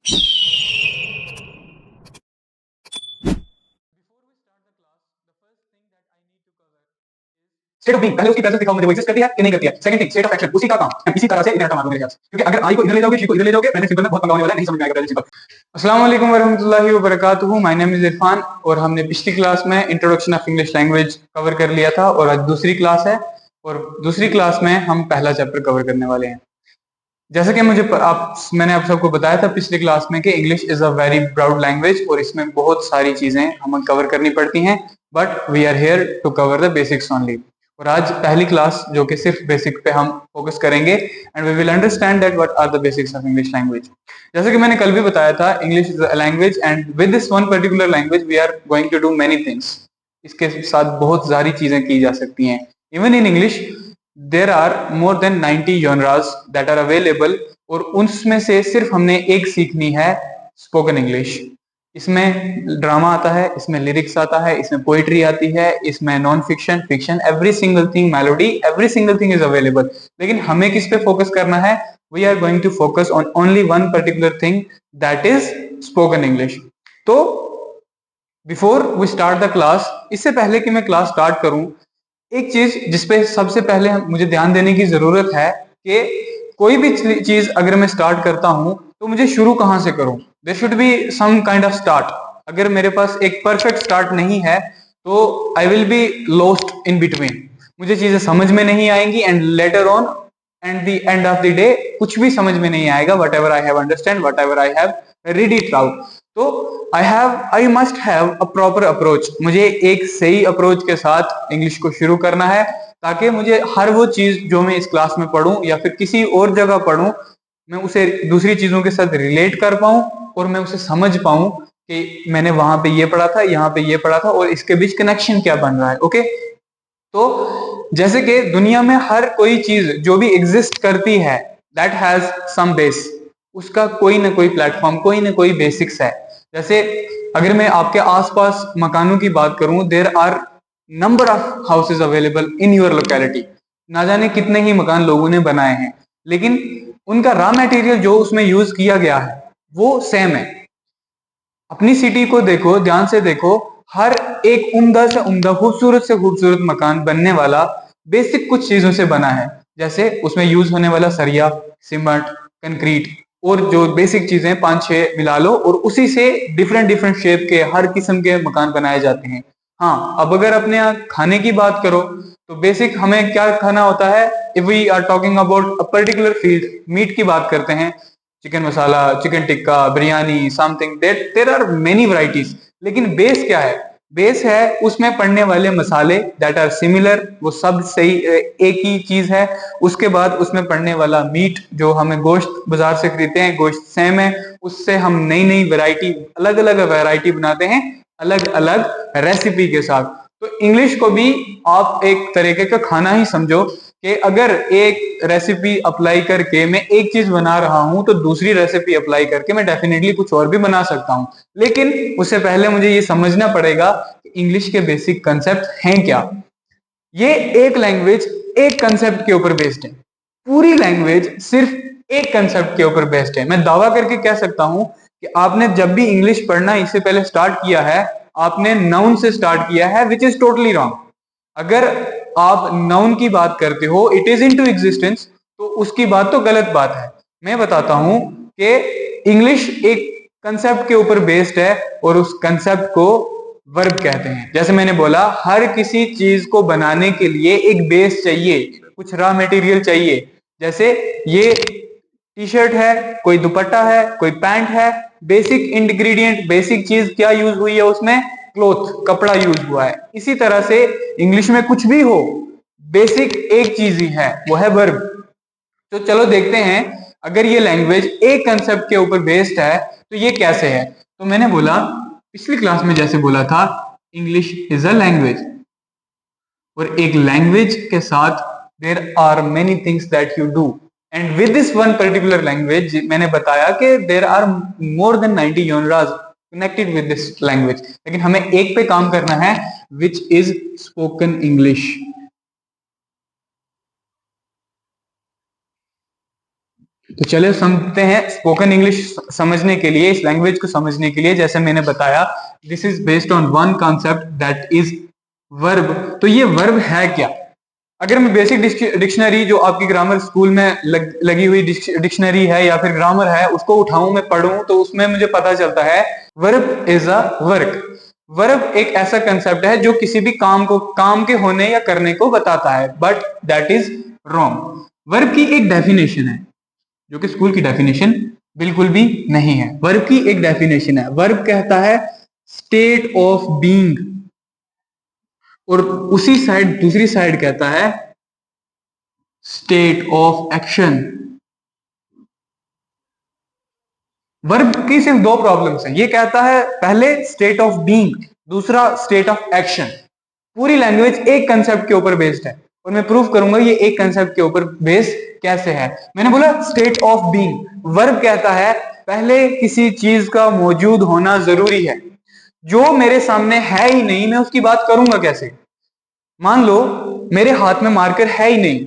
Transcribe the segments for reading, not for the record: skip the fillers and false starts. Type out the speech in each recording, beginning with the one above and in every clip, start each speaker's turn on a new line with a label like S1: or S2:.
S1: State of being, पहले उसकी presence दिखाओ मुझे, वो एग्जिस्ट करती है कि नहीं करती है। Second thing, state of action, उसी का काम इसी तरह से इधर मारो मेरे ख्याल से, क्योंकि अगर आई को इधर ले जाओगे, शी को इधर ले जाओगे, प्रेजेंट सिंपल में बहुत पंगा होने वाला है, नहीं समझ में आएगा प्रेजेंट सिंपल। अस्सलाम वालेकुम वरहमतुल्लाहि वबरकातुहू। माय नेम इज इरफान और हमने पिछली क्लास में introduction of English language cover कर लिया था और आज दूसरी क्लास है और दूसरी क्लास में हम पहला चैप्टर कवर करने वाले हैं। जैसे कि मैंने आप सबको बताया था पिछली क्लास में कि English is a very broad language और इसमें बहुत सारी चीजें हमें कवर करनी पड़ती हैं, but we are here to cover the basics only. और आज पहली क्लास जो कि सिर्फ बेसिक पे हम फोकस करेंगे and we will understand that what are the basics of English language. जैसे कि मैंने कल भी बताया था, English is a language and with this one particular language we are going to do many things. इसके साथ बहुत सारी चीजें की जा सकती हैं। Even in English there are more than 90 genres that are available और उसमें से सिर्फ हमने एक सीखनी है, स्पोकन इंग्लिश। इसमें ड्रामा आता है, इसमें लिरिक्स आता है, इसमें पोइट्री आती है, इसमें non fiction, fiction, every single thing, melody, every single thing is available. लेकिन हमें किस पे फोकस करना है? We are going to focus on only one particular thing that is spoken English. तो before we start the class, इससे पहले कि मैं क्लास स्टार्ट करूं, एक चीज जिसपे सबसे पहले मुझे ध्यान देने की जरूरत है कि कोई भी चीज अगर मैं स्टार्ट करता हूं तो मुझे शुरू कहां से करूं। There should be some kind of start. अगर मेरे पास एक परफेक्ट स्टार्ट नहीं है तो I will be lost in between, मुझे चीजें समझ में नहीं आएंगी and later on and the end of the day कुछ भी समझ में नहीं आएगा। Whatever I have understand, whatever I have read it out. तो I must have a proper approach. मुझे एक सही अप्रोच के साथ इंग्लिश को शुरू करना है ताकि मुझे हर वो चीज जो मैं इस क्लास में पढ़ूं या फिर किसी और जगह पढ़ूं, मैं उसे दूसरी चीजों के साथ रिलेट कर पाऊं और मैं उसे समझ पाऊं कि मैंने वहां पे ये पढ़ा था, यहाँ पे ये पढ़ा था और इसके बीच कनेक्शन क्या बन रहा है। ओके, तो जैसे कि दुनिया में हर कोई चीज जो भी एग्जिस्ट करती है दैट हैज सम बेस, उसका कोई ना कोई प्लेटफॉर्म, कोई ना कोई बेसिक्स है। जैसे अगर मैं आपके आसपास मकानों की बात करूं, there are number of houses available in your locality. ना जाने कितने ही मकान लोगों ने बनाए हैं, लेकिन उनका रॉ मटेरियल जो उसमें यूज किया गया है वो सेम है। अपनी सिटी को देखो, ध्यान से देखो, हर एक उम्दा से उम्दा, खूबसूरत से खूबसूरत मकान बनने वाला बेसिक कुछ चीजों से बना है। जैसे उसमें यूज होने वाला सरिया, सीमेंट, कंक्रीट और जो बेसिक चीजें 5-6 मिला लो और उसी से डिफरेंट डिफरेंट शेप के हर किस्म के मकान बनाए जाते हैं। हाँ, अब अगर अपने यहाँ खाने की बात करो तो बेसिक हमें क्या खाना होता है? If we are talking about a particular field, मीट की बात करते हैं, chicken masala, chicken tikka, biryani, something, there are many varieties. लेकिन बेस क्या है? बेस है उसमें पड़ने वाले मसाले दैट आर सिमिलर, वो सब सही एक ही चीज है। उसके बाद उसमें पड़ने वाला मीट, जो हमें गोश्त बाजार से खरीदते हैं, गोश्त सेम है, उससे हम नई नई वैरायटी, अलग अलग वैरायटी बनाते हैं अलग अलग रेसिपी के साथ। तो इंग्लिश को भी आप एक तरीके का खाना ही समझो कि अगर एक रेसिपी अप्लाई करके मैं एक चीज बना रहा हूं तो दूसरी रेसिपी अप्लाई करके मैं डेफिनेटली कुछ और भी बना सकता हूं। लेकिन उससे पहले मुझे ये समझना पड़ेगा कि इंग्लिश के बेसिक कंसेप्ट हैं क्या। ये एक लैंग्वेज एक कंसेप्ट के ऊपर बेस्ड है। पूरी लैंग्वेज सिर्फ एक कंसेप्ट के ऊपर बेस्ड है। मैं दावा करके कह सकता हूं कि आपने जब भी इंग्लिश पढ़ना इससे पहले स्टार्ट किया है, आपने नाउन से स्टार्ट किया है, विच इज टोटली रॉन्ग। अगर आप नाउन की बात करते हो, इट इज इनटू एग्जिस्टेंस, तो उसकी बात तो गलत बात है। मैं बताता हूं कि इंग्लिश एक कंसेप्ट के ऊपर बेस्ड है और उस कंसेप्ट को वर्ब कहते हैं। जैसे मैंने बोला, हर किसी चीज को बनाने के लिए एक बेस चाहिए, कुछ रॉ मटेरियल चाहिए। जैसे ये टी शर्ट है, कोई दुपट्टा है, कोई पैंट है, बेसिक इंग्रेडिएंट, बेसिक चीज क्या यूज हुई है उसमें? क्लोथ, कपड़ा यूज हुआ है। इसी तरह से इंग्लिश में कुछ भी हो, बेसिक एक चीज ही है, वो है वर्ब। तो चलो देखते हैं, अगर ये लैंग्वेज एक कंसेप्ट के ऊपर बेस्ड है तो ये कैसे है। तो मैंने बोला पिछली क्लास में, जैसे बोला था, इंग्लिश इज अ लैंग्वेज और एक लैंग्वेज के साथ there are many things that you do and with this one particular language मैंने बताया कि there are more than 90 genres connected with this language. लेकिन हमें एक पे काम करना है, विच इज स्पोकन इंग्लिश। तो चले समझते हैं स्पोकन इंग्लिश समझने के लिए, इस लैंग्वेज को समझने के लिए, जैसे मैंने बताया this is based on one concept that is verb. तो ये वर्ब है क्या? अगर मैं बेसिक डिक्शनरी जो आपकी ग्रामर स्कूल में लगी हुई डिक्शनरी है या फिर ग्रामर है उसको उठाऊं, मैं पढ़ूं, तो उसमें मुझे पता चलता है verb is a work. Verb एक ऐसा कंसेप्ट है जो किसी भी काम के होने या करने को बताता है, but that is wrong. Verb की एक डेफिनेशन है जो कि स्कूल की डेफिनेशन बिल्कुल भी नहीं है। वर्ब की एक डेफिनेशन है, वर्ब कहता है स्टेट ऑफ बीइंग, और उसी साइड दूसरी साइड कहता है स्टेट ऑफ एक्शन। वर्ब की सिर्फ दो प्रॉब्लम्स हैं। ये कहता है पहले स्टेट ऑफ बीइंग, दूसरा स्टेट ऑफ एक्शन। पूरी लैंग्वेज एक कंसेप्ट के ऊपर बेस्ड है और मैं प्रूव करूंगा ये एक कंसेप्ट के ऊपर बेस्ड कैसे है। मैंने बोला स्टेट ऑफ बीइंग, वर्ब कहता है पहले किसी चीज का मौजूद होना जरूरी है। जो मेरे सामने है ही नहीं, मैं उसकी बात करूंगा कैसे? मान लो मेरे हाथ में मार्कर है ही नहीं,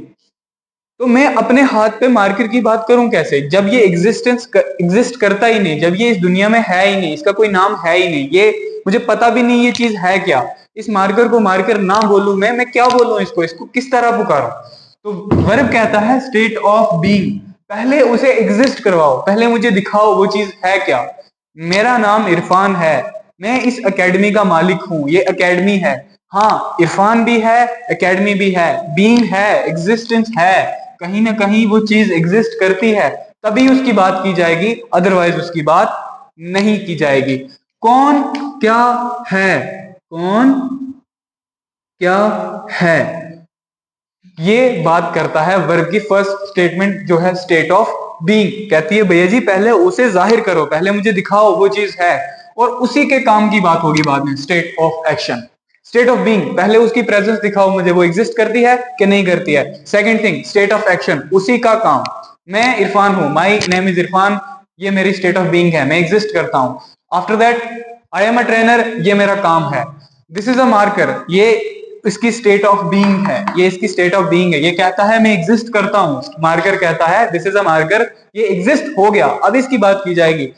S1: तो मैं अपने हाथ पे मार्कर की बात करूं कैसे जब ये एग्जिस्ट करता ही नहीं, जब ये इस दुनिया में है ही नहीं, इसका कोई नाम है ही नहीं, ये मुझे पता भी नहीं ये चीज है क्या। इस मार्कर को मार्कर ना बोलूं मैं क्या बोलूं इसको किस तरह पुकारूं? तो वर्ब कहता है स्टेट ऑफ बीइंग, पहले उसे एग्जिस्ट करवाओ, पहले मुझे दिखाओ वो चीज है क्या। मेरा नाम इरफान है, मैं इस एकेडमी का मालिक हूं, ये एकेडमी है। हाँ, इरफान भी है, एकेडमी भी है, बीइंग है, एग्जिस्टेंस है, कहीं ना कहीं वो चीज एग्जिस्ट करती है, तभी उसकी बात की जाएगी, अदरवाइज उसकी बात नहीं की जाएगी। कौन क्या है, कौन क्या है, ये बात करता है वर्ब की फर्स्ट स्टेटमेंट जो है स्टेट ऑफ बीइंग। कहती है भैया जी पहले उसे जाहिर करो, पहले मुझे दिखाओ वो चीज है, और उसी के काम की बात होगी बाद में state of action. State of being, पहले उसकी प्रेजेंस दिखाओ मुझे, वो एग्जिस्ट करती है कि नहीं करती है। Second thing state of action, उसी का काम, मैं इरफान हूं, माई नेम इज इरफान, ये मेरी स्टेट ऑफ बीइंग है, मैं एग्जिस्ट करता हूं। After that I am a trainer, ये मेरा काम है। दिस इज अ मार्कर, ये इसकी स्टेट ऑफ बीइंग है, ये इसकी स्टेट ऑफ बीइंग है, ये कहता है मैं एग्जिस्ट करता हूं। मार्कर कहता है दिस इज अ मार्कर, ये एग्जिस्ट हो गया, अब इसकी बात की जाएगी।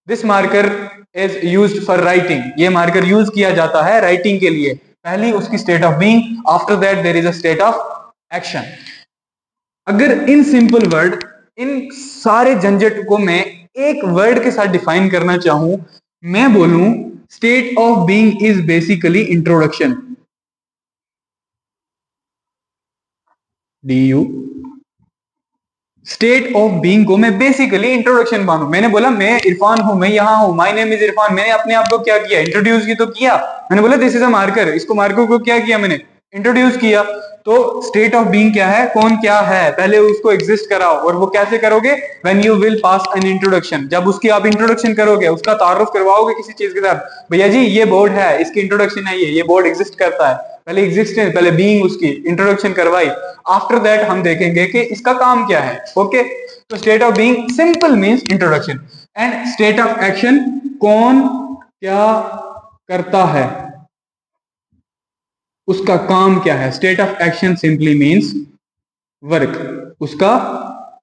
S1: This marker is used for writing, ये मार्कर यूज किया जाता है राइटिंग के लिए, पहली उसकी state of being. After that there is a state of action. अगर इन सिंपल वर्ड, इन सारे झंझट को मैं एक वर्ड के साथ डिफाइन करना चाहूं, मैं बोलूं state of being is basically introduction. D you, state of being को मैं बेसिकली इंट्रोडक्शन मानू। मैंने बोला मैं इरफान हूं, मैं यहां हूं, माय नेम इज इरफान, मैंने अपने आप को क्या किया, इंट्रोड्यूस की तो किया। मैंने बोला दिस इज अ मार्कर, इसको मार्कर को क्या किया मैंने, इंट्रोड्यूस किया। तो स्टेट ऑफ बीइंग क्या है, कौन क्या है, पहले उसको एग्जिस्ट कराओ। और वो कैसे करोगे, when you will pass an introduction, जब उसकी आप इंट्रोडक्शन करोगे, उसका तारुफ करवाओगे किसी चीज के साथ, भैया जी ये बोर्ड है, इसकी इंट्रोडक्शन है, ये बोर्ड एग्जिस्ट करता है, पहले एग्जिस्टेंस, पहले बीइंग, उसकी इंट्रोडक्शन करवाई। आफ्टर दैट हम देखेंगे कि इसका काम क्या है। ओके, तो state of being simple means introduction, and state of action कौन क्या करता है, उसका काम क्या है। State of action simply means work, उसका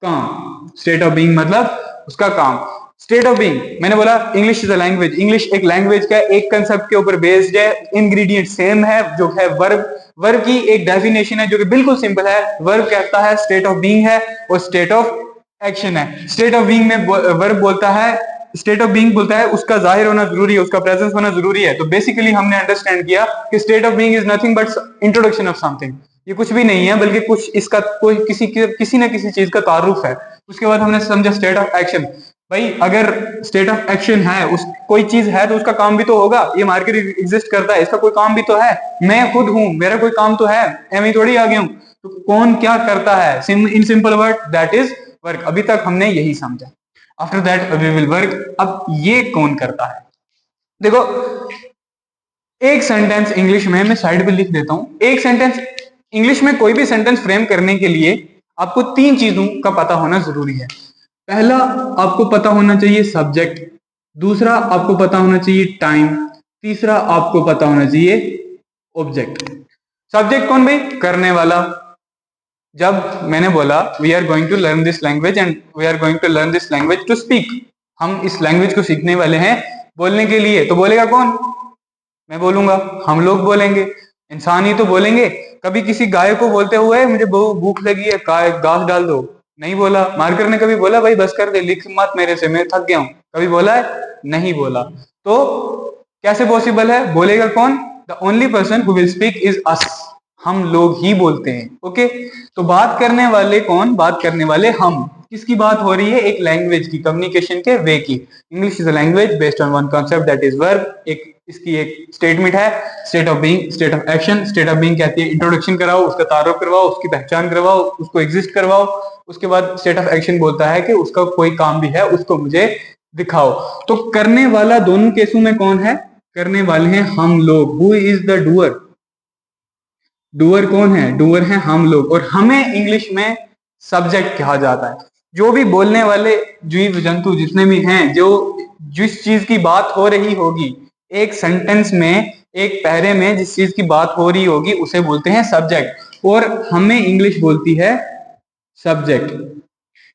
S1: काम। स्टेट ऑफ बीइंग मतलब उसका काम। स्टेट ऑफ बीइंग, मैंने बोला English is a language, English एक लैंग्वेज का एक कंसेप्ट के ऊपर बेस्ड है, इंग्रेडिएंट सेम है जो है वर्ब। वर्ब की एक डेफिनेशन है जो कि बिल्कुल सिंपल है, वर्ब कहता है स्टेट ऑफ बीइंग है और स्टेट ऑफ एक्शन है। स्टेट ऑफ बीइंग में वर्ब बोलता है, स्टेट ऑफ बीइंग बोलता है उसका जाहिर होना जरूरी है, उसका प्रेजेंस होना जरूरी है। तो बेसिकली हमने अंडरस्टैंड किया कि state of being is nothing but introduction of something, ये कुछ भी नहीं है बल्कि कुछ इसका कोई किसी ना किसी चीज का तारुफ है। उसके बाद हमने समझा स्टेट ऑफ एक्शन, भाई अगर स्टेट ऑफ एक्शन है, उस कोई चीज है तो उसका काम भी तो होगा, ये मार्केट एग्जिस्ट करता है, इसका कोई काम भी तो है, मैं खुद हूं, मेरा कोई काम तो है, मैं थोड़ी आ गया हूं। तो कौन क्या करता है, in simple word that is work. अभी तक हमने यही समझा। After that we will work. अब ये कौन करता है, देखो एक सेंटेंस इंग्लिश में मैं साइड पे लिख देता हूं। एक सेंटेंस इंग्लिश में, कोई भी सेंटेंस फ्रेम करने के लिए आपको तीन चीजों का पता होना जरूरी है। पहला, आपको पता होना चाहिए सब्जेक्ट, दूसरा आपको पता होना चाहिए टाइम, तीसरा आपको पता होना चाहिए ऑब्जेक्ट। सब्जेक्ट कौन भाई, करने वाला, जब मैंने बोला we are going to learn this language and we are going to learn this language to speak, हम इस लैंग्वेज को सीखने वाले हैं बोलने के लिए, तो बोलेगा कौन? मैं बोलूंगा, हम लोग बोलेंगे, इंसान ही तो बोलेंगे। कभी किसी गाय को बोलते हुए मुझे भूख लगी है, घास डाल दो, नहीं बोला। मार्कर ने कभी बोला भाई बस कर दे, लिख मत मेरे से, मैं थक गया हूं, कभी बोला है? नहीं बोला। तो कैसे पॉसिबल है? बोलेगा कौन? The only person who will speak is us, हम लोग ही बोलते हैं। ओके, तो बात करने वाले कौन? बात करने वाले हम। किसकी बात हो रही है? एक लैंग्वेज की, कम्युनिकेशन के वे की। English is a language based on one concept that is verb. एक इसकी एक स्टेटमेंट है, state of being, state of action. State of being कहती है इंट्रोडक्शन कराओ, उसका तारुफ करवाओ, उसकी पहचान करवाओ, उसको एग्जिस्ट करवाओ। उसके बाद स्टेट ऑफ एक्शन बोलता है कि उसका कोई काम भी है उसको मुझे दिखाओ। तो करने वाला दोनों केसों में कौन है? करने वाले हैं हम लोग। Who is the doer? Doer कौन है? डूअर है हम लोग। और हमें इंग्लिश में सब्जेक्ट कहा जाता है। जो भी बोलने वाले जीव जंतु जितने भी हैं, जो जिस चीज की बात हो रही होगी, एक सेंटेंस में, एक पैरे में जिस चीज की बात हो रही होगी उसे बोलते हैं सब्जेक्ट। और हमें इंग्लिश बोलती है सब्जेक्ट।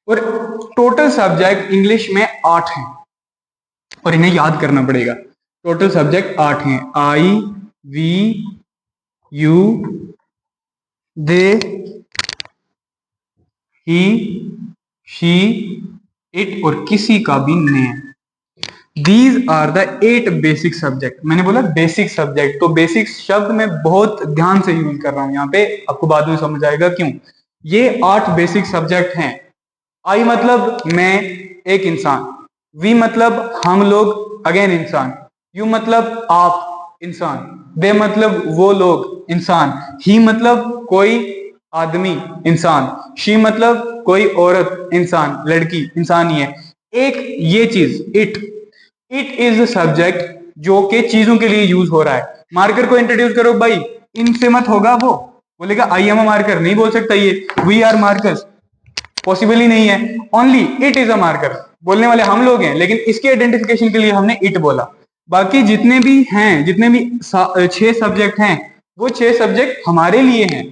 S1: और टोटल सब्जेक्ट इंग्लिश में 8 हैं और इन्हें याद करना पड़ेगा। टोटल सब्जेक्ट 8 हैं। I, we, you, they, he, she, it और किसी का भी name. These are the 8 basic subject. मैंने बोला बेसिक सब्जेक्ट, तो बेसिक शब्द मैं बहुत ध्यान से यूज कर रहा हूं यहाँ पे, आपको बाद में समझ आएगा क्यों। ये 8 बेसिक सब्जेक्ट हैं। आई मतलब मैं, एक इंसान। वी मतलब हम लोग, अगेन इंसान। यू मतलब आप, इंसान। दे मतलब वो लोग, इंसान। ही मतलब कोई आदमी, इंसान। शी मतलब कोई औरत, इंसान, लड़की, इंसान ही है। एक ये चीज इट, इट इज सब्जेक्ट जो कि चीजों के लिए यूज हो रहा है। मार्कर को इंट्रोड्यूस करो भाई, इनसे मत होगा, वो बोलेगा आई एम अ मार्कर, नहीं बोल सकता ये। वी आर मार्कर्स, पॉसिबल ही नहीं है। Only it is a marker, बोलने वाले हम लोग हैं, लेकिन इसके आइडेंटिफिकेशन के लिए हमने इट बोला। बाकी जितने भी हैं, जितने भी 6 सब्जेक्ट हैं, वो 6 सब्जेक्ट हमारे लिए हैं।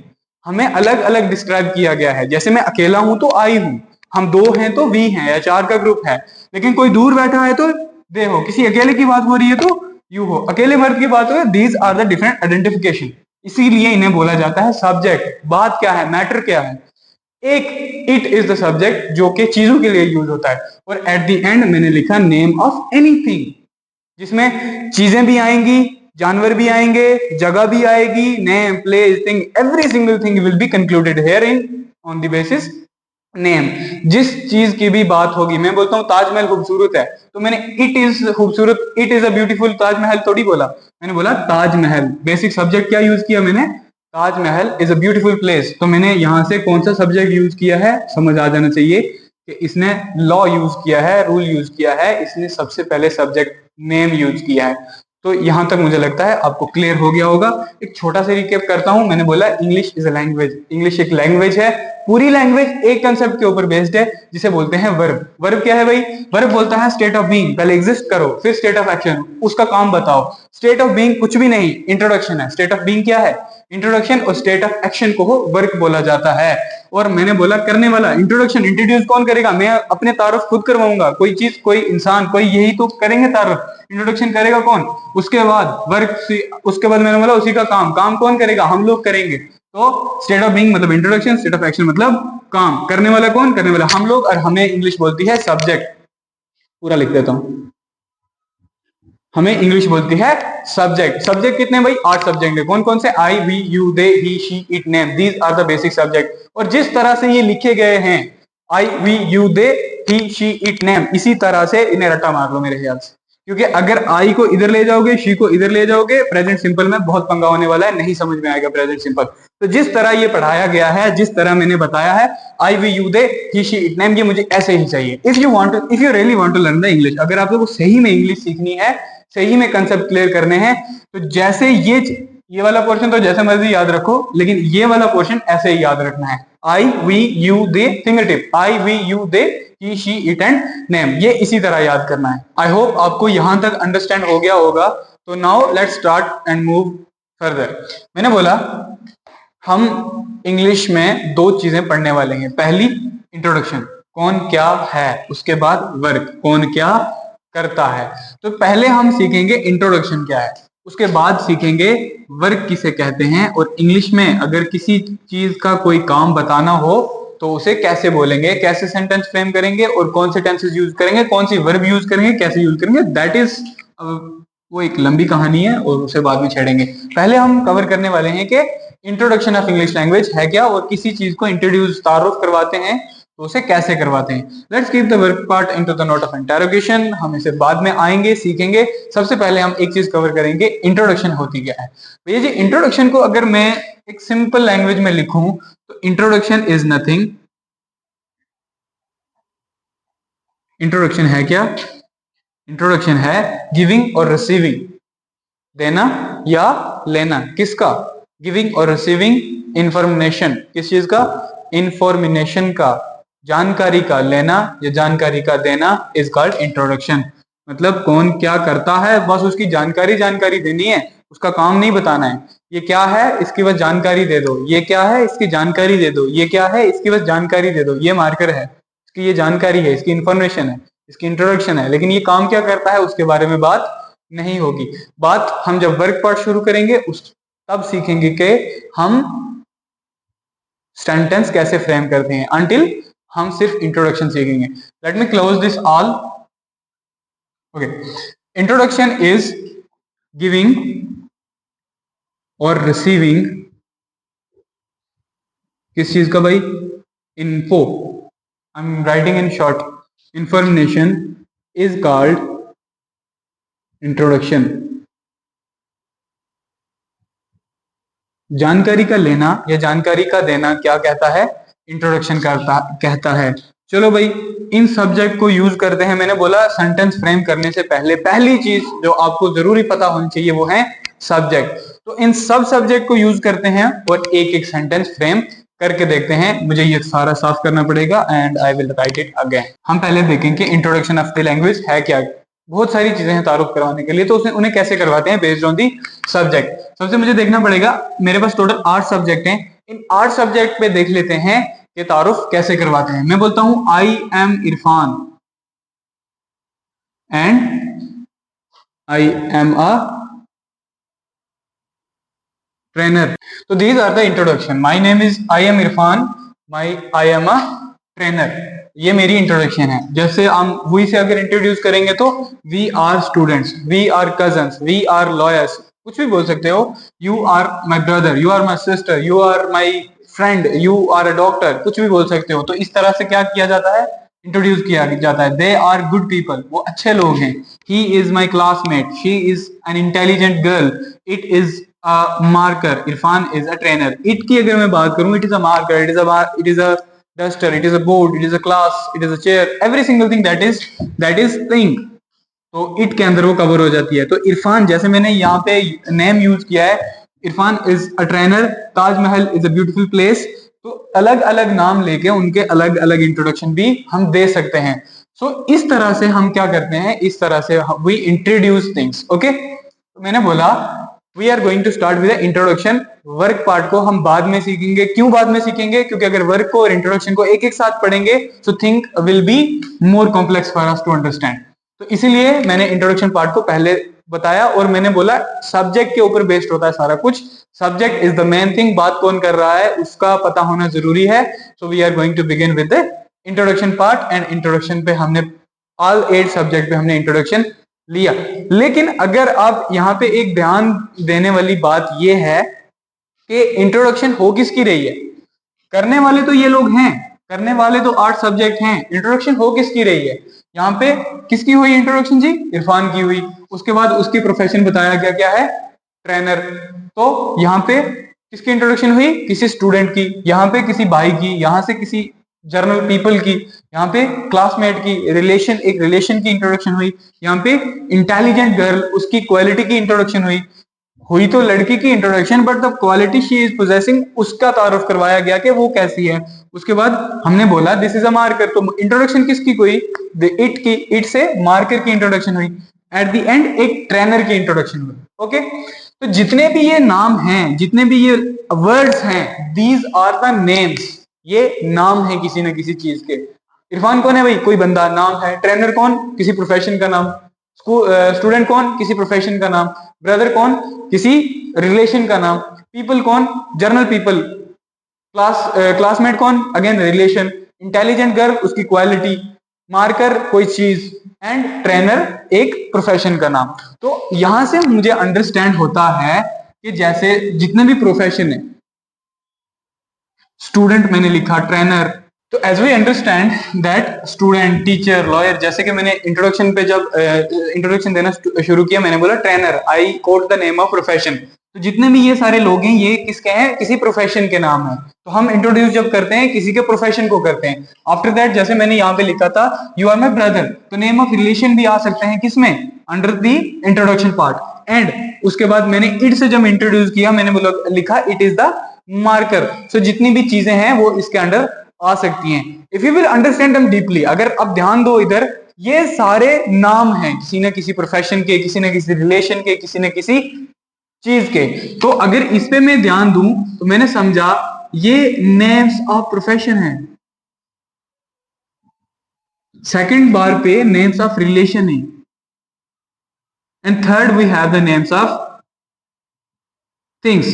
S1: हमें अलग अलग डिस्क्राइब किया गया है। जैसे मैं अकेला हूं तो आई हूं, हम 2 हैं तो वी हैं, या 4 का ग्रुप है। लेकिन कोई दूर बैठा है तो दे हो, किसी अकेले की बात हो रही है तो यू हो, अकेले मर्द की बात हो रही है। These are the different identification, इसीलिए इन्हें बोला जाता है सब्जेक्ट। बात क्या है, मैटर क्या है? एक इट इज द सब्जेक्ट जो कि चीजों के लिए यूज होता है। और एट द एंड मैंने लिखा नेम ऑफ एनीथिंग, जिसमें चीजें भी आएंगी, जानवर भी आएंगे, जगह भी आएगी, name, place, thing, every single thing will be concluded here in on the basis name. जिस चीज की भी बात होगी, मैं बोलता हूँ ताजमहल खूबसूरत है, तो मैंने इट इज खूबसूरत, it is a beautiful Taj Mahal थोड़ी बोला, मैंने बोला ताजमहल। बेसिक सब्जेक्ट क्या यूज किया मैंने? Taj Mahal is a beautiful place. तो मैंने यहां से कौन सा सब्जेक्ट यूज किया है समझ आ जाना चाहिए कि इसने लॉ यूज किया है, रूल यूज किया है, इसने सबसे पहले सब्जेक्ट नेम यूज किया है। तो यहां तक मुझे लगता है आपको क्लियर हो गया होगा। एक छोटा सा रिकेप करता हूं। मैंने बोला English is a language, English एक लैंग्वेज है। पूरी लैंग्वेज एक कंसेप्ट के ऊपर बेस्ड है जिसे बोलते हैं वर्ब। वर्ब क्या है भाई? वर्ब बोलता है स्टेट ऑफ बीइंग, पहले एग्जिस्ट करो, फिर स्टेट ऑफ एक्शन, उसका काम बताओ। स्टेट ऑफ बीइंग कुछ भी नहीं, इंट्रोडक्शन है। स्टेट ऑफ बीइंग क्या है? इंट्रोडक्शन। और स्टेट ऑफ एक्शन को वर्क बोला जाता है। और मैंने बोला करने वाला, इंट्रोडक्शन, इंट्रोड्यूस कौन करेगा? मैं अपने तारुफ खुद करवाऊंगा। कोई चीज, कोई इंसान, कोई यही तो करेंगे तारुफ। इंट्रोडक्शन करेगा कौन? उसके बाद वर्क, उसके बाद मैंने बोला उसी का काम, काम कौन करेगा? हम लोग करेंगे। तो स्टेट ऑफ बीइंग मतलब इंट्रोडक्शन, स्टेट ऑफ एक्शन मतलब काम। करने वाला कौन? करने वाला हम लोग। और हमें इंग्लिश बोलती है सब्जेक्ट। पूरा लिख देता हूं, हमें इंग्लिश बोलती है सब्जेक्ट। सब्जेक्ट कितने भाई? 8 सब्जेक्ट है। कौन कौन से? I, we, you, they, he, she, it, name, these are the basic subject. और जिस तरह से ये लिखे गए हैं, I, we, you, they, he, she, it, name, इसी तरह से इन्हें रट्टा मार लो मेरे ख्याल से। क्योंकि अगर आई को इधर ले जाओगे, शी को इधर ले जाओगे, प्रेजेंट सिंपल में बहुत पंगा होने वाला है, नहीं समझ में आएगा प्रेजेंट सिंपल। तो जिस तरह ये पढ़ाया गया है, जिस तरह मैंने बताया है, I, we, you, they, he, she, it, name, ये मुझे ऐसे ही चाहिए। If you really want to learn the English, अगर आप लोगों को सही में इंग्लिश सीखनी है, सही में कंसेप्ट क्लियर करने हैं, तो जैसे ये वाला पोर्शन तो जैसे मर्जी याद रखो, लेकिन ये वाला पोर्शन ऐसे ही याद रखना है। I, we, you, they, finger tip, I, we, you, they, he, she, it and name, ये इसी तरह याद करना है। आई होप आपको यहां तक अंडरस्टैंड हो गया होगा। तो now let's start and move further. मैंने बोला हम इंग्लिश में दो चीजें पढ़ने वाले हैं। पहली इंट्रोडक्शन, कौन क्या है, उसके बाद वर्क, कौन क्या करता है। तो पहले हम सीखेंगे इंट्रोडक्शन क्या है, उसके बाद सीखेंगे वर्क किसे कहते हैं, और इंग्लिश में अगर किसी चीज का कोई काम बताना हो तो उसे कैसे बोलेंगे, कैसे सेंटेंस फ्रेम करेंगे, और कौन से टेंसेस यूज करेंगे, कौन सी वर्ब यूज करेंगे, कैसे यूज करेंगे। दैट इज वो एक लंबी कहानी है और उसे बाद में छेड़ेंगे। पहले हम कवर करने वाले हैं कि इंट्रोडक्शन ऑफ इंग्लिश लैंग्वेज है क्या, और किसी चीज को इंट्रोड्यूस तारुफ करवाते हैं तो उसे कैसे करवाते हैं। Let's keep the work part into the note of interrogation. हम इसे बाद में आएंगे, सीखेंगे। सबसे पहले हम एक चीज कवर करेंगे, इंट्रोडक्शन होती क्या है। भैया जी, इंट्रोडक्शन को अगर मैं एक सिंपल लैंग्वेज में लिखूं तो इंट्रोडक्शन इज नथिंग, इंट्रोडक्शन है क्या, इंट्रोडक्शन है गिविंग और रिसीविंग, देना या लेना। किसका? गिविंग और रिसीविंग इंफॉर्मेशन। किस चीज का? इंफॉर्मेशन का, जानकारी का लेना या जानकारी का देना इज कॉल्ड इंट्रोडक्शन। मतलब कौन क्या करता है, बस उसकी जानकारी देनी है, उसका काम नहीं बताना है। ये क्या है, इसकी बस जानकारी दे दो। ये क्या है, इसकी जानकारी दे दो। ये क्या है, इसकी बस जानकारी दे दो। ये मार्कर है, इसकी ये जानकारी है, इसकी इंफॉर्मेशन है, इसकी इंट्रोडक्शन है। लेकिन ये काम क्या करता है उसके बारे में बात नहीं होगी। बात हम जब वर्क पार्ट शुरू करेंगे उस तब सीखेंगे कि हम सेंटेंस कैसे फ्रेम करते हैं। अंटिल हम सिर्फ इंट्रोडक्शन सीखेंगे। Let me close this all. Okay, introduction is giving और रिसीविंग किस चीज का भाई? Info. I am writing in short, information is called introduction. जानकारी का लेना या जानकारी का देना क्या कहता है? इंट्रोडक्शन कहता है। चलो भाई, इन सब्जेक्ट को यूज करते हैं। मैंने बोला सेंटेंस फ्रेम करने से पहले पहली चीज जो आपको जरूरी पता होनी चाहिए वो है सब्जेक्ट। तो इन सब सब्जेक्ट को यूज करते हैं और एक एक सेंटेंस फ्रेम करके देखते हैं। मुझे ये सारा साफ करना पड़ेगा and I will write it again. हम पहले देखेंगे इंट्रोडक्शन ऑफ द लैंग्वेज है क्या। बहुत सारी चीजें हैं तारुफ करवाने के लिए, तो उन्हें कैसे करवाते हैं बेस्ड ऑन दी सब्जेक्ट। सबसे मुझे देखना पड़ेगा, मेरे पास टोटल 8 सब्जेक्ट हैं। इन 8 सब्जेक्ट पे देख लेते हैं कि तारुफ कैसे करवाते हैं। मैं बोलता हूं I am Irfan and I am a trainer. तो these are the introduction. My name is I am Irfan, I am a trainer. ये मेरी इंट्रोडक्शन है। जैसे हम वी से अगर इंट्रोड्यूस करेंगे तो we are students, we are cousins, we are lawyers, कुछ भी बोल सकते हो। You are my brother, you are my sister, you are my friend, you are a doctor, कुछ भी बोल सकते हो। तो इस तरह से क्या किया जाता है? इंट्रोड्यूस किया जाता है। दे आर गुड पीपल, वो अच्छे लोग हैं। He is my classmate, she is an intelligent girl, it is marker, Irfan is a trainer. It की अगर मैं बात करूं, it is a marker, it is a duster, it is a board, it is a class, it is a chair, every single thing that is thing। तो it के अंदर वो cover हो जाती है। तो इरफान, जैसे मैंने यहाँ पे नेम यूज किया है, Irfan is a trainer, Taj Mahal is a beautiful place. तो अलग अलग नाम लेके उनके अलग अलग इंट्रोडक्शन भी हम दे सकते हैं। सो इस तरह से हम क्या करते हैं, इस तरह से वी इंट्रोड्यूस थिंग्स। ओके, तो मैंने बोला we are going to start with introduction. Work part को हम बाद में सीखेंगे। क्यों बाद में सीखेंगे? क्योंकि अगर वर्क को और इंट्रोडक्शन को एक एक साथ पढ़ेंगे तो think will be more complex for us to understand. तो इसीलिए मैंने इंट्रोडक्शन पार्ट को पहले बताया और मैंने बोला सब्जेक्ट के ऊपर बेस्ड होता है सारा कुछ। Subject is the main thing, बात कौन कर रहा है उसका पता होना जरूरी है। So we are going to begin with the introduction part. And introduction पे हमने ऑल 8 सब्जेक्ट पे हमने इंट्रोडक्शन लिया। लेकिन अगर आप यहाँ पे एक ध्यान देने वाली बात यह है कि इंट्रोडक्शन हो किसकी रही है। करने वाले तो ये लोग हैं, करने वाले तो 8 सब्जेक्ट हैं। इंट्रोडक्शन हो किसकी रही है? यहाँ पे किसकी हुई इंट्रोडक्शन जी? इरफान की हुई। उसके बाद उसकी प्रोफेशन बताया गया, क्या है? ट्रेनर। तो यहाँ पे किसकी इंट्रोडक्शन हुई? किसी स्टूडेंट की, यहाँ पे किसी भाई की, यहाँ से किसी जर्नल पीपल की, यहाँ पे क्लासमेट की, रिलेशन, एक रिलेशन की इंट्रोडक्शन हुई। यहाँ पे इंटेलिजेंट गर्ल, उसकी क्वालिटी की इंट्रोडक्शन हुई तो लड़की की introduction, but the quality she is possessing उसका तारुफ करवाया गया कि वो कैसी है। उसके बाद हमने बोला दिस इज अ मार्कर। तो इंट्रोडक्शन किसकी हुई? इट की, इट से मार्कर की इंट्रोडक्शन हुई। एट द एंड एक ट्रेनर की इंट्रोडक्शन हुई। ओके, तो जितने भी ये नाम हैं, जितने भी ये वर्ड्स हैं, दीज आर द नेम्स, ये नाम है किसी न किसी चीज के। इरफान कौन है भाई? कोई बंदा, नाम है। ट्रेनर कौन? किसी प्रोफेशन का नाम। स्टूडेंट कौन? किसी प्रोफेशन का नाम। ब्रदर कौन? किसी रिलेशन का नाम। पीपल कौन? General people. क्लासमेट कौन? Again relation. इंटेलिजेंट गर्ल, उसकी क्वालिटी। मार्कर, कोई चीज। एंड ट्रेनर, एक प्रोफेशन का नाम। तो यहां से मुझे अंडरस्टैंड होता है कि जैसे जितने भी प्रोफेशन है, स्टूडेंट मैंने लिखा, ट्रेनर। तो as we understand that student, teacher, lawyer, जैसे कि मैंने इंट्रोडक्शन पे जब इंट्रोडक्शन देना शुरू किया, मैंने बोला trainer, I quote the name of profession. तो जितने भी ये सारे लोग हैं, ये किसके हैं? किसी प्रोफेशन के नाम है। तो हम इंट्रोड्यूस जब करते हैं, किसी के प्रोफेशन को करते हैं। आफ्टर दैट, जैसे मैंने यहाँ पे लिखा था, यू आर माई ब्रदर, तो नेम ऑफ रिलेशन भी आ सकते हैं किसमें? Under the introduction part. And उसके बाद मैंने इट से जब इंट्रोड्यूस किया, मैंने बोला, लिखा इट इज द मार्कर। सो जितनी भी चीजें हैं वो इसके अंडर आ सकती हैं। If you will understand them deeply, अगर अब ध्यान दो इधर, ये सारे नाम हैं किसी न किसी प्रोफेशन के, किसी न किसी रिलेशन के, किसी न किसी चीज के। तो अगर इस पे मैं ध्यान दूं तो मैंने समझा ये नेम्स ऑफ प्रोफेशन है। सेकंड बार पे नेम्स ऑफ रिलेशन है। And third we have the names of things.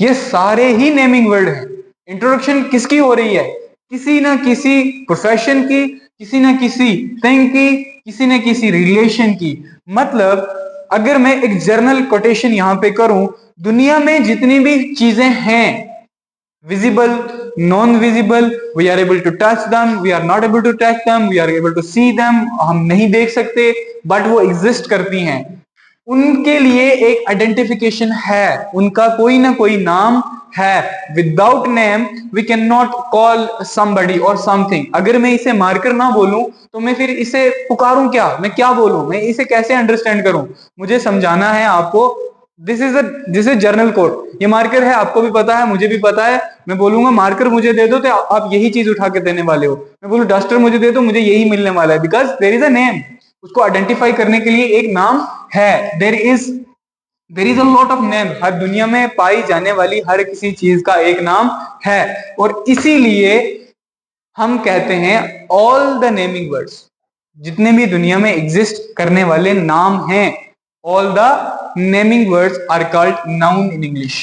S1: ये सारे ही नेमिंग वर्ड हैं। इंट्रोडक्शन किसकी हो रही है? किसी ना किसी प्रोफेशन की, किसी ना किसी थिंग की, किसी ना किसी रिलेशन की। मतलब अगर मैं एक जर्नल कोटेशन यहां पे करूं, दुनिया में जितनी भी चीजें हैं, visible, non visible, we are able to touch them, we are not able to touch them, we are able to see them, हम नहीं देख सकते बट वो एग्जिस्ट करती हैं। उनके लिए एक आइडेंटिफिकेशन है, उनका कोई ना कोई नाम है। Without name we can not call somebody और समथिंग। अगर मैं इसे मार्कर ना बोलूं तो मैं फिर इसे पुकारूं क्या? मैं क्या बोलूं? मैं इसे कैसे अंडरस्टैंड करूं? मुझे समझाना है आपको। This is journal code. ये मार्कर है, आपको भी पता है, मुझे भी पता है। मैं बोलूंगा मार्कर मुझे दे दो, तो आप यही चीज उठा के देने वाले हो। मैं बोलूं डस्टर मुझे दे दो, मुझे यही मिलने वाला है, because there is a name. उसको आइडेंटिफाई करने के लिए एक नाम है। There is a lot of name. हर दुनिया में पाई जाने वाली हर किसी चीज का एक नाम है। और इसीलिए हम कहते हैं ऑल द नेमिंग वर्ड्स, जितने भी दुनिया में एग्जिस्ट करने वाले नाम हैं, all the naming words are called noun in English.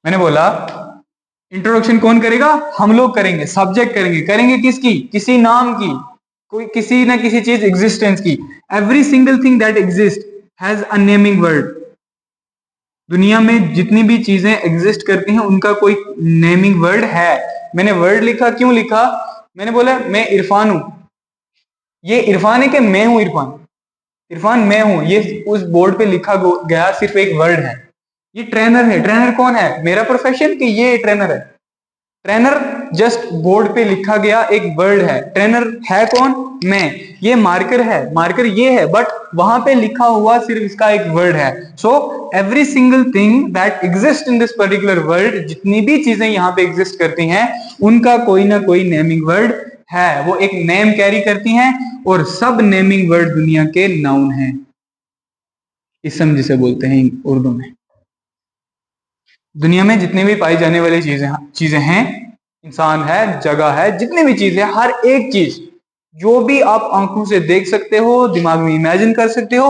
S1: मैंने बोला इंट्रोडक्शन कौन करेगा? हम लोग करेंगे। सब्जेक्ट करेंगे किसकी? किसी नाम की, कोई किसी ना किसी चीज एग्जिस्टेंस की। Every single thing that exist has a naming word. दुनिया में जितनी भी चीजें एग्जिस्ट करती हैं, उनका कोई नेमिंग वर्ड है। मैंने वर्ड लिखा, क्यों लिखा? मैंने बोला मैं इरफान हूं। ये इरफान है कि मैं हूं इरफान? इरफान मैं हूं, ये उस बोर्ड पे लिखा गया सिर्फ एक वर्ड है। ये ट्रेनर है। ट्रेनर कौन है? मेरा प्रोफेशन कि ये ट्रेनर है? ट्रेनर जस्ट बोर्ड पे लिखा गया एक वर्ड है। ट्रेनर है कौन? मैं। ये मार्कर है, मार्कर ये है, बट वहां पे लिखा हुआ सिर्फ इसका एक वर्ड है। So every single thing that exist in this particular world, जितनी भी चीजें यहाँ पे एग्जिस्ट करती हैं, उनका कोई ना कोई नेमिंग वर्ड है। वो एक नेम कैरी करती हैं, और सब नेमिंग वर्ड दुनिया के नाउन हैं। इसम जिसे बोलते हैं उर्दू में। दुनिया में जितने भी पाई जाने वाली चीजें हैं, इंसान है, जगह है, जितनी भी चीज है, हर एक चीज जो भी आप आंखों से देख सकते हो, दिमाग में इमेजिन कर सकते हो,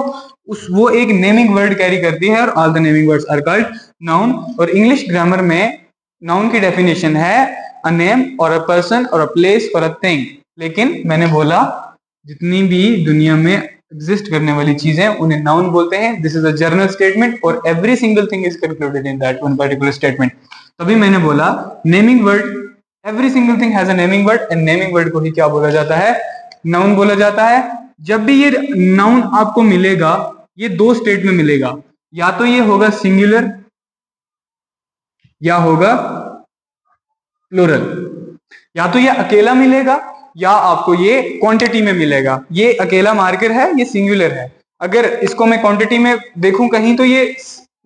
S1: वो एक नेमिंग वर्ड कैरी करती है। और all the naming words are called noun. और इंग्लिश ग्रामर में नाउन की डेफिनेशन है अ नेम और अ पर्सन और अ प्लेस और अ थिंग। लेकिन मैंने बोला जितनी भी दुनिया में एग्जिस्ट करने वाली चीजें, उन्हें नाउन बोलते हैं। This is a general statement, और every single thing is concluded in that one particular statement. तभी मैंने बोला naming word, every single thing has a naming word, and naming word को ही क्या बोला जाता है? नाउन बोला जाता है। जब भी ये नाउन आपको मिलेगा, ये दो स्टेट में मिलेगा। या तो ये होगा सिंगुलर, या होगा प्लूरल। या तो ये अकेला मिलेगा, या आपको ये क्वांटिटी में मिलेगा। ये अकेला मार्कर है, ये सिंगुलर है। अगर इसको मैं क्वांटिटी में देखूं कहीं, तो ये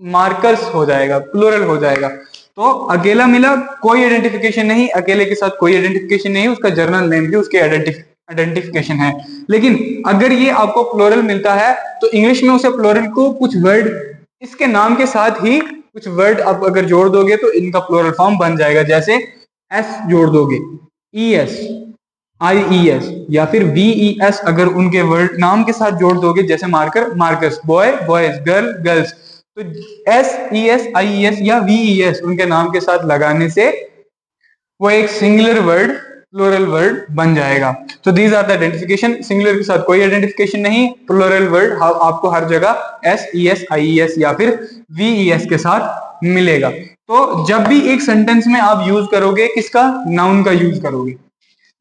S1: मार्कर्स हो जाएगा, प्लूरल हो जाएगा। तो अकेला मिला, कोई आइडेंटिफिकेशन नहीं, अकेले के साथ कोई आइडेंटिफिकेशन नहीं, उसका जर्नल नेम भी उसके आइडेंटिफिकेशन है। लेकिन अगर ये आपको प्लोरल मिलता है तो इंग्लिश में उसे प्लोरल को कुछ वर्ड इसके नाम के साथ ही कुछ वर्ड आप अगर जोड़ दोगे तो इनका प्लोरल फॉर्म बन जाएगा। जैसे एस जोड़ दोगे, ई एस, आई ई एस, या फिर वी ई एस अगर उनके वर्ड नाम के साथ जोड़ दोगे, जैसे marker Marcus, boy boys, girl girls, तो एस ई एस, आई ई एस या वी ई एस उनके नाम के साथ लगाने से वो एक सिंगुलर वर्ड प्लूरल वर्ड बन जाएगा। तो these are the identification. Singular के साथ कोई आइडेंटिफिकेशन नहीं, प्लूरल वर्ड आपको हर जगह एस ई एस, आई ई एस या फिर वी ई एस के साथ मिलेगा। तो जब भी एक सेंटेंस में आप यूज करोगे किसका, नाउन का यूज करोगे।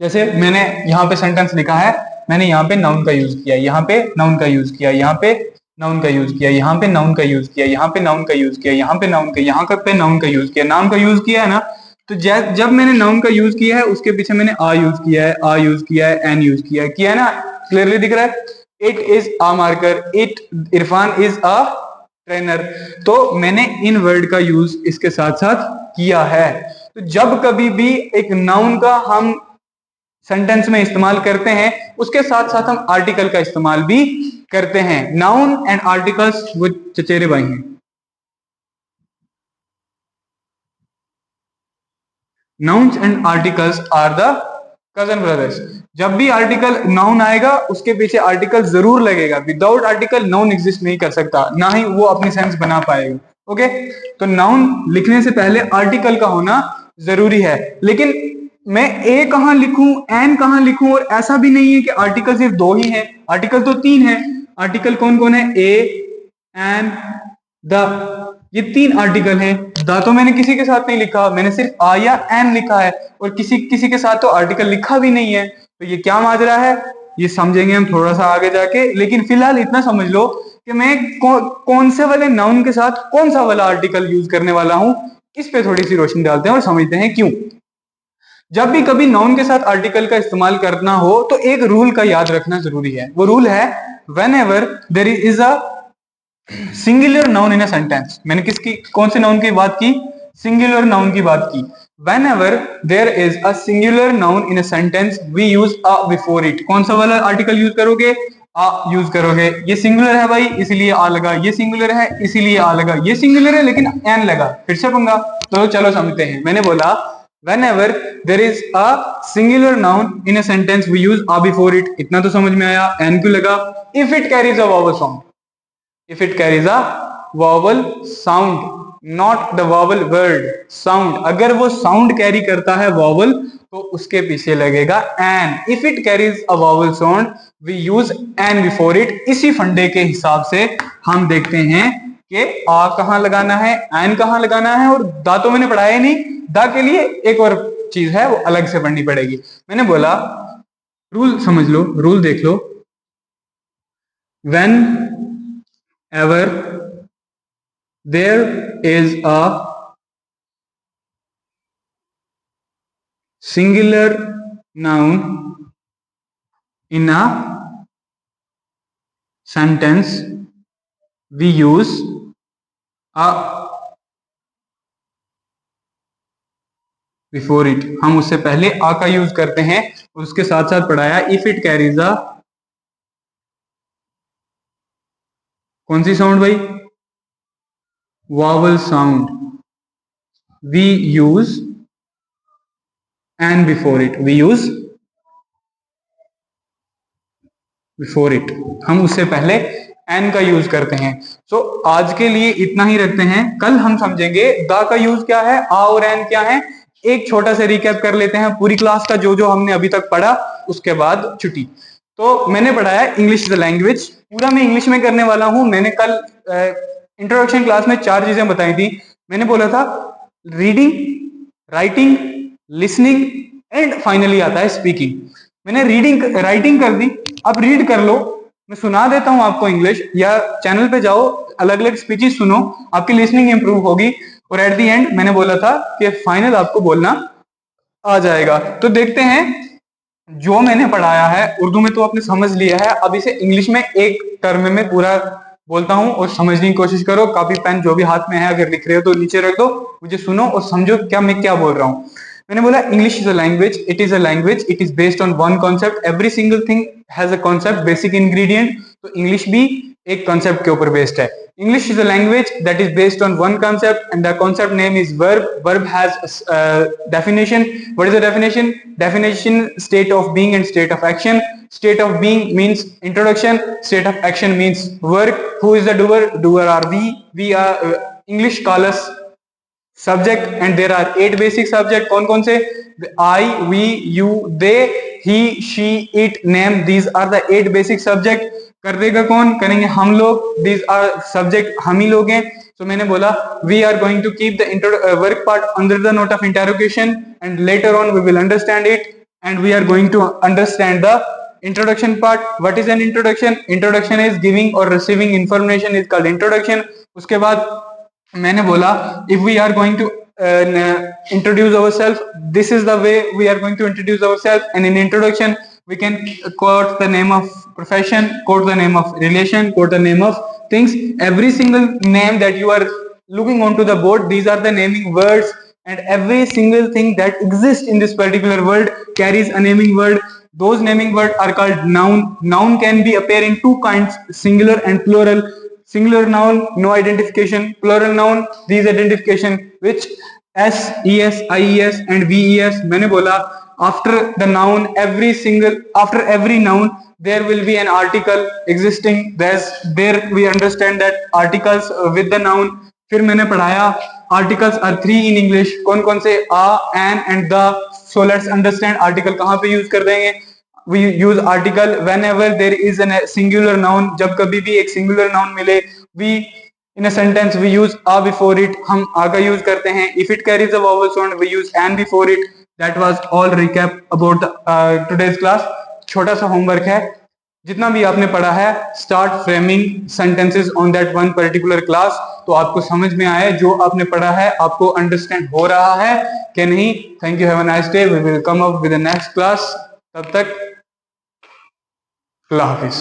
S1: जैसे मैंने यहाँ पे सेंटेंस लिखा है, मैंने यहाँ पे नाउन का यूज किया, यहाँ पे नाउन का यूज किया, यहाँ पे नाउन का यूज किया, यहाँ पे नाउन का यूज किया, यहाँ पे नाउन का यूज किया, यहाँ पे नाउन का, यहाँ पे नाउन का यूज किया, नाउन का यूज किया है ना। तो जब मैंने नाउन का यूज किया है उसके पीछे मैंने आ यूज किया है, आ यूज किया है, एन यूज किया है ना, क्लियरली दिख रहा है। It is a marker, it, Irfan is a trainer. तो मैंने इन वर्ड का यूज इसके साथ साथ किया है। तो जब कभी भी एक नाउन का हम सेंटेंस में इस्तेमाल करते हैं उसके साथ साथ हम आर्टिकल का इस्तेमाल भी करते हैं। नाउन एंड आर्टिकल्स वो चचेरे भाई हैं। Nouns and articles are the cousin brothers. जब भी आर्टिकल नाउन आएगा उसके पीछे आर्टिकल जरूर लगेगा। विदाउट आर्टिकल नाउन एग्जिस्ट नहीं कर सकता, ना ही वो अपनी सेंस बना पाएगा। ओके, तो नाउन लिखने से पहले आर्टिकल का होना जरूरी है। लेकिन मैं ए कहां लिखूं, एन कहां लिखूं, और ऐसा भी नहीं है कि आर्टिकल सिर्फ दो ही हैं, आर्टिकल तो तीन है। आर्टिकल कौन कौन है, ए, एन, द, ये तीन आर्टिकल हैं। द तो मैंने किसी के साथ नहीं लिखा, मैंने सिर्फ आ या एन लिखा है, और किसी के साथ तो आर्टिकल लिखा भी नहीं है। तो ये क्या माजरा है, ये समझेंगे हम थोड़ा सा आगे जाके। लेकिन फिलहाल इतना समझ लो कि मैं कौन से वाले नाउन के साथ कौन सा वाला आर्टिकल यूज करने वाला हूं, इस पे थोड़ी सी रोशनी डालते हैं और समझते हैं क्यों। जब भी कभी नाउन के साथ आर्टिकल का इस्तेमाल करना हो तो एक रूल का याद रखना जरूरी है। वो रूल है whenever there is a singular noun in a sentence। मैंने किसकी, कौन से नाउन की बात की, सिंगुलर नाउन की बात की। whenever there is a singular noun in a sentence we use a before it। कौन सा वाला आर्टिकल यूज करोगे, आ यूज करोगे। ये सिंगुलर है भाई इसलिए आ लगा, ये सिंगुलर है इसीलिए आ लगा, ये सिंगुलर है लेकिन एन लगा, फिर से पंगा। तो चलो समझते हैं। मैंने बोला whenever there is a singular noun in a sentence we use a before it। इतना तो समझ में आया, n क्यों लगा। if it carries a vowel sound, if it carries a vowel sound, not the vowel word, sound। अगर वो sound carry करता है vowel तो उसके पीछे लगेगा n। if it carries a vowel sound we use n before it। इसी फंडे के हिसाब से हम देखते हैं कि आ कहां लगाना है, एन कहां लगाना है, और दा तो मैंने पढ़ाया नहीं। दा के लिए एक और चीज है वो अलग से पढ़नी पड़ेगी। मैंने बोला रूल समझ लो, रूल देख लो। Whenever there is a singular noun in a sentence we use a before it। हम उससे पहले आ का यूज करते हैं। उसके साथ साथ पढ़ाया if it carries a, कौन सी साउंड भाई, vowel sound, we use and before it, we use before it। हम उससे पहले एन का यूज करते हैं। सो आज के लिए इतना ही रखते हैं, कल हम समझेंगे दा का यूज क्या है, आ और एन क्या है। एक छोटा सा रिकैप कर लेते हैं पूरी क्लास का, जो जो हमने अभी तक पढ़ा, उसके बाद छुट्टी। तो मैंने पढ़ाया इंग्लिश इज अ लैंग्वेज, पूरा मैं इंग्लिश में करने वाला हूं। मैंने कल इंट्रोडक्शन क्लास में 4 चीजें बताई थी। मैंने बोला था reading, writing, listening and finally आता है स्पीकिंग। मैंने रीडिंग राइटिंग कर दी, अब रीड कर लो। मैं सुना देता हूं आपको इंग्लिश, या चैनल पे जाओ अलग अलग स्पीचेस सुनो, आपकी लिसनिंग इंप्रूव होगी। और एट द एंड मैंने बोला था कि फाइनल आपको बोलना आ जाएगा। तो देखते हैं जो मैंने पढ़ाया है उर्दू में तो आपने समझ लिया है, अब इसे इंग्लिश में एक टर्म में पूरा बोलता हूं और समझने की कोशिश करो। कॉपी पेन जो भी हाथ में है अगर लिख रहे हो तो नीचे रख दो, मुझे सुनो और समझो क्या मैं क्या बोल रहा हूं। मैंने बोला English is a language, it is a language, it is based on one concept, every single thing has a concept, basic ingredient. तो इंग्लिश भी एक कॉन्सेप्ट के ऊपर बेस्ड है। English is a language that is based on one concept, and the concept name is verb. Verb has a definition. What is the definition? Definition: state of being and state of action. State of being means introduction. State of action means work. Who is the doer? Doer are we. We are English call us subject, and there are 8 basic subject. कौन कौन से? I, we, you, they, he, she, it, name. These are the 8 basic subject. करेगा कौन? करेंगे हम लोग। These are subject हम ही लोग हैं। So मैंने बोला we are going to keep the work part under the note of interrogation, and later on we will understand it, and we are going to understand the introduction part. What is an introduction? Introduction is giving or receiving information is called introduction. उसके बाद मैंने बोला if we are going to introduce ourselves, this is the way we are going to introduce ourselves, and in introduction we can quote the name of profession, quote the name of relation, quote the name of things. Every single name that you are looking onto the board, these are the naming words, and every single thing that exists in this particular world carries a naming word. Those naming words are called noun. Noun can be appear in 2 kinds, singular and plural. Singular noun, no identification. Plural noun, these identification, which S, ES, IES and VES. मैंने बोला after the noun, after every noun there will be an article existing. There we understand that articles with the noun. फिर मैंने पढ़ाया articles are 3 in English. कौन कौन से? a, an and the. So let's understand article कहाँ पे use कर देंगे? We use article whenever there is a singular noun. जब कभी भी एक singular noun मिले, we in a sentence we use a before it. हम a का use करते हैं. If it carries a vowel sound, we use an before it. That was all recap about the, today's class. छोटा सा homework है. जितना भी आपने पढ़ा है, start framing sentences on that one particular class. तो आपको समझ में आया जो आपने पढ़ा है, आपको understand हो रहा है कि नहीं? Thank you. Have a nice day. We will come up with the next class. तब तक अल्लाह हाफिज।